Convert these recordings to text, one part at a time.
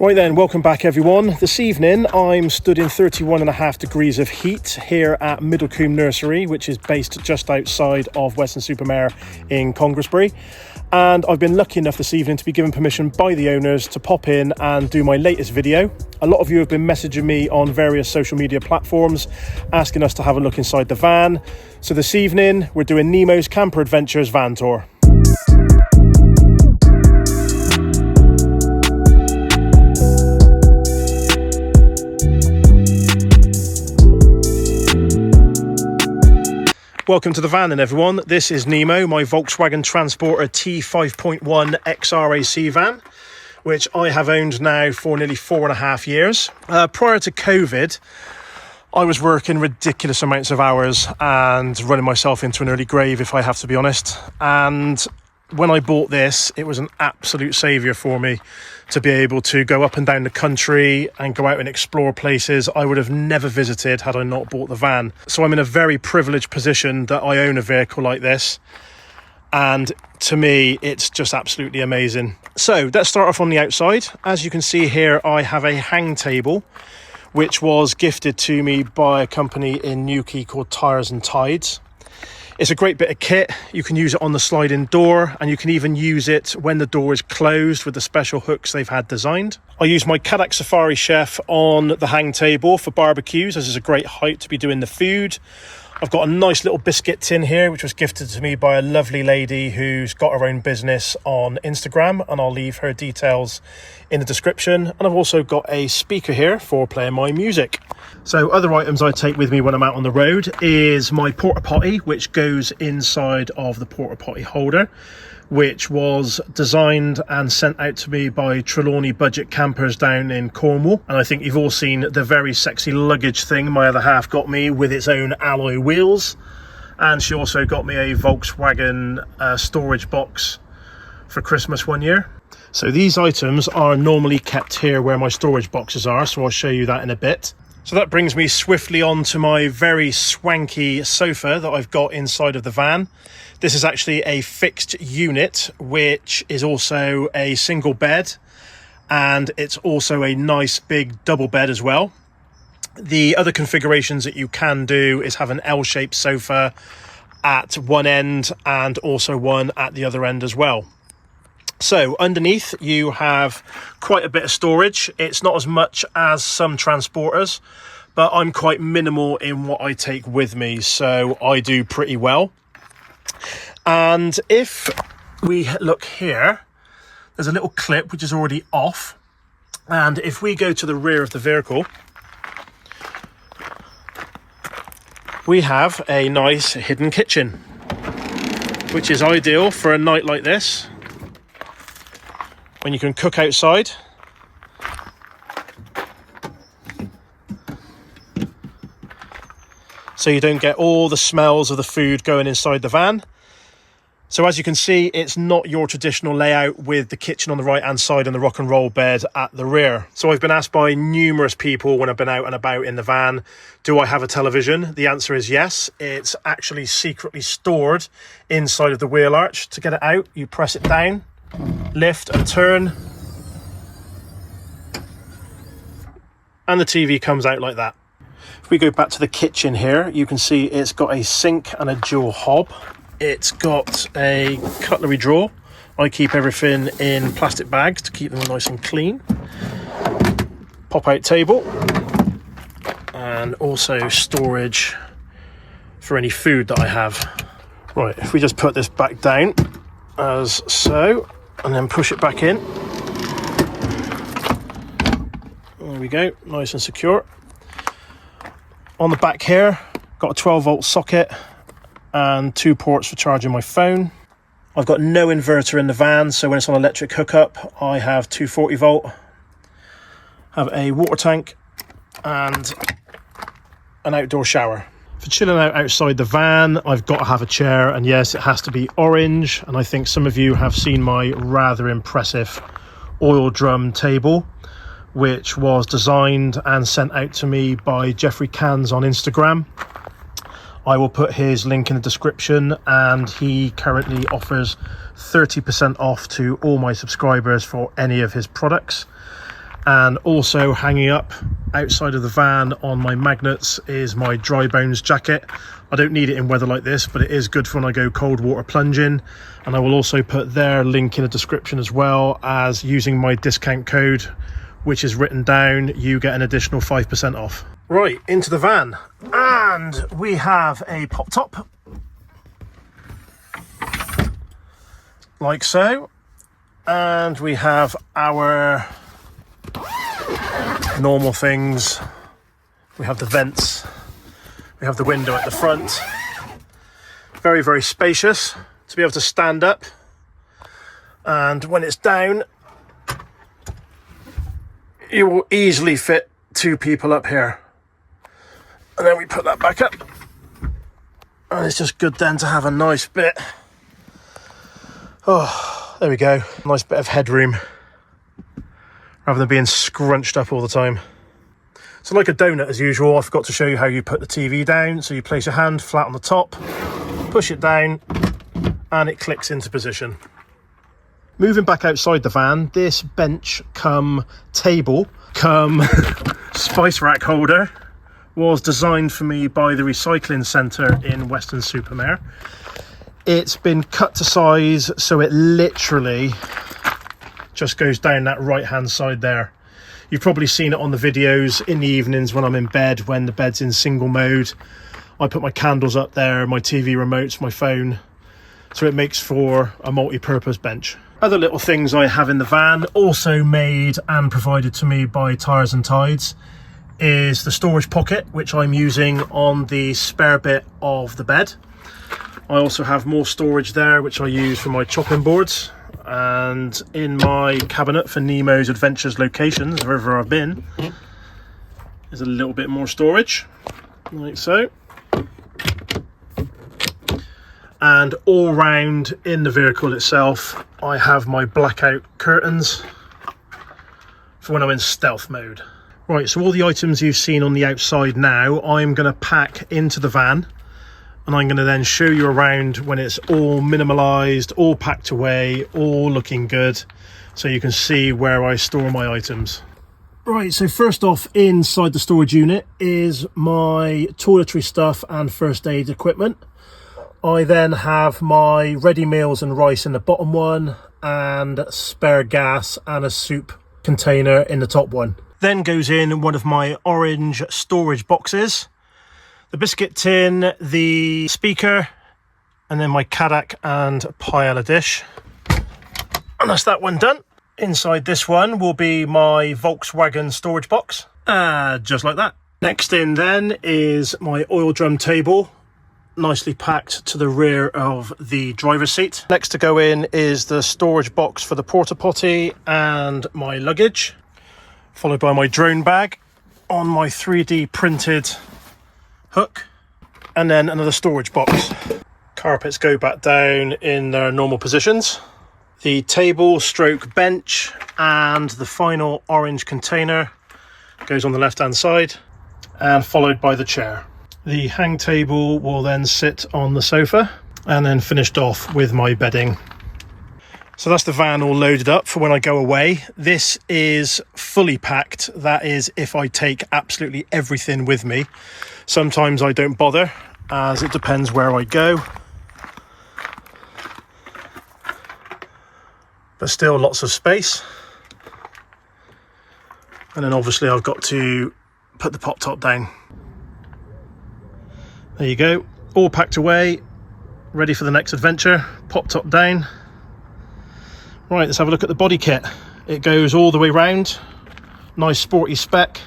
Right then, welcome back everyone. This evening I'm stood in 31.5 degrees of heat here at Middlecombe Nursery, which is based just outside of Weston-super-Mare in Congresbury. And I've been lucky enough this evening to be given permission by the owners to pop in and do my latest video. A lot of you have been messaging me on various social media platforms asking us to have a look inside the van. So this evening we're doing Nemo's Camper Adventures van tour. Welcome to the van then everyone. This is Nemo, my Volkswagen Transporter T5.1 XRAC van, which I have owned now for nearly 4.5 years. Prior to COVID, I was working ridiculous amounts of hours and running myself into an early grave, if I have to be honest. And when I bought this, it was an absolute saviour for me to be able to go up and down the country and go out and explore places I would have never visited had I not bought the van. So I'm in a very privileged position that I own a vehicle like this. And to me, it's just absolutely amazing. So let's start off on the outside. As you can see here, I have a hang table, which was gifted to me by a company in Newquay called Tyres and Tyres. It's a great bit of kit. You can use it on the sliding door, and you can even use it when the door is closed with the special hooks they've had designed. I use my Cadillac Safari Chef on the hang table for barbecues, as it's a great height to be doing the food. I've got a nice little biscuit tin here, which was gifted to me by a lovely lady who's got her own business on Instagram, and I'll leave her details in the description. And I've also got a speaker here for playing my music. So other items I take with me when I'm out on the road is my porta potty, which goes inside of the porta potty holder, which was designed and sent out to me by Trelawney Budget Campers down in Cornwall. And I think you've all seen the very sexy luggage thing my other half got me with its own alloy wheels. And she also got me a Volkswagen storage box for Christmas one year. So these items are normally kept here where my storage boxes are, so I'll show you that in a bit. So that brings me swiftly on to my very swanky sofa that I've got inside of the van. This is actually a fixed unit, which is also a single bed, and it's also a nice big double bed as well. The other configurations that you can do is have an L-shaped sofa at one end and also one at the other end as well. So underneath you have quite a bit of storage. It's not as much as some transporters, but I'm quite minimal in what I take with me, so I do pretty well. And if we look here, there's a little clip which is already off. And if we go to the rear of the vehicle, we have a nice hidden kitchen, which is ideal for a night like this, when you can cook outside. So you don't get all the smells of the food going inside the van. So as you can see, it's not your traditional layout with the kitchen on the right hand side and the rock and roll bed at the rear. So I've been asked by numerous people when I've been out and about in the van, do I have a television? The answer is yes. It's actually secretly stored inside of the wheel arch. To get it out, you press it down, lift and turn, and the TV comes out like that. If we go back to the kitchen here, you can see it's got a sink and a dual hob. It's got a cutlery drawer. I keep everything in plastic bags to keep them nice and clean. Pop out table, and also storage for any food that I have. Right, if we just put this back down as so, and then push it back in. There we go, nice and secure. On the back here, got a 12-volt socket and 2 ports for charging my phone. I've got no inverter in the van, so when it's on electric hookup, I have 240-volt. Have a water tank and an outdoor shower. For chilling out outside the van, I've got to have a chair, and yes, it has to be orange. And I think some of you have seen my rather impressive oil drum table, which was designed and sent out to me by Jeffrey Cans on Instagram. I will put his link in the description, and he currently offers 30% off to all my subscribers for any of his products. And also hanging up outside of the van on my magnets is my dry bones jacket. I don't need it in weather like this, but it is good for when I go cold water plunging. And I will also put their link in the description, as well as using my discount code, which is written down, you get an additional 5% off. Right, into the van. And we have a pop top. Like so. And we have our normal things. We have the vents. We have the window at the front. Very, very spacious to be able to stand up. And when it's down, you will easily fit 2 people up here. And then we put that back up. And it's just good then to have a nice bit. Oh, there we go. Nice bit of headroom, rather than being scrunched up all the time. So like a donut as usual, I forgot to show you how you put the TV down. So you place your hand flat on the top, push it down, and it clicks into position. Moving back outside the van, this bench cum table cum spice rack holder was designed for me by the recycling centre in Weston-super-Mare. It's been cut to size, so it literally just goes down that right hand side there. You've probably seen it on the videos in the evenings when I'm in bed, when the bed's in single mode. I put my candles up there, my TV remotes, my phone, so it makes for a multi-purpose bench. Other little things I have in the van, also made and provided to me by Tyres and Tides, is the storage pocket, which I'm using on the spare bit of the bed. I also have more storage there, which I use for my chopping boards. And in my cabinet for Nemo's adventures locations, wherever I've been, there's a little bit more storage, like so. And all round in the vehicle itself, I have my blackout curtains for when I'm in stealth mode. Right, so all the items you've seen on the outside now, I'm going to pack into the van. And I'm going to then show you around when it's all minimalised, all packed away, all looking good, so you can see where I store my items. Right, so first off, inside the storage unit is my toiletry stuff and first aid equipment. I then have my ready meals and rice in the bottom one, and spare gas and a soup container in the top one. Then goes in one of my orange storage boxes. The biscuit tin, the speaker, and then my Kadak and paella dish. And that's that one done. Inside this one will be my Volkswagen storage box. Just like that. Next in then is my oil drum table, nicely packed to the rear of the driver's seat. Next to go in is the storage box for the porta potty and my luggage, followed by my drone bag on my 3D printed hook, and then another storage box. Carpets go back down in their normal positions. The table stroke bench and the final orange container goes on the left hand side, and followed by the chair. The hang table will then sit on the sofa, and then finished off with my bedding. So that's the van all loaded up for when I go away. This is fully packed. That is if I take absolutely everything with me. Sometimes I don't bother, as it depends where I go. But still lots of space. And then obviously I've got to put the pop top down. There you go, all packed away, ready for the next adventure. Pop top down. Right, let's have a look at the body kit. It goes all the way round. Nice sporty spec,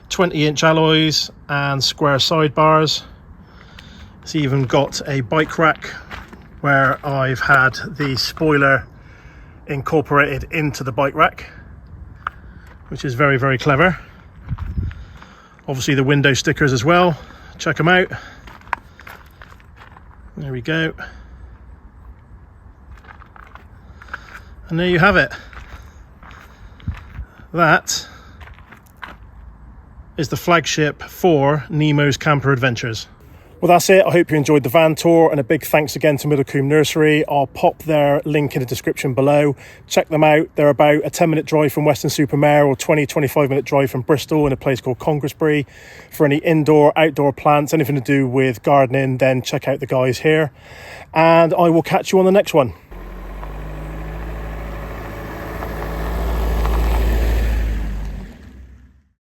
20-inch alloys and square sidebars. It's even got a bike rack where I've had the spoiler incorporated into the bike rack, which is very, very clever. Obviously the window stickers as well, check them out. There we go. And there you have it. That is the flagship for Nemo's Camper Adventures. Well, that's it. I hope you enjoyed the van tour, and a big thanks again to Middlecombe Nursery. I'll pop their link in the description below. Check them out. They're about a 10-minute drive from Weston-super-Mare, or 25-minute drive from Bristol, in a place called Congressbury. For any indoor, outdoor plants, anything to do with gardening, then check out the guys here. And I will catch you on the next one.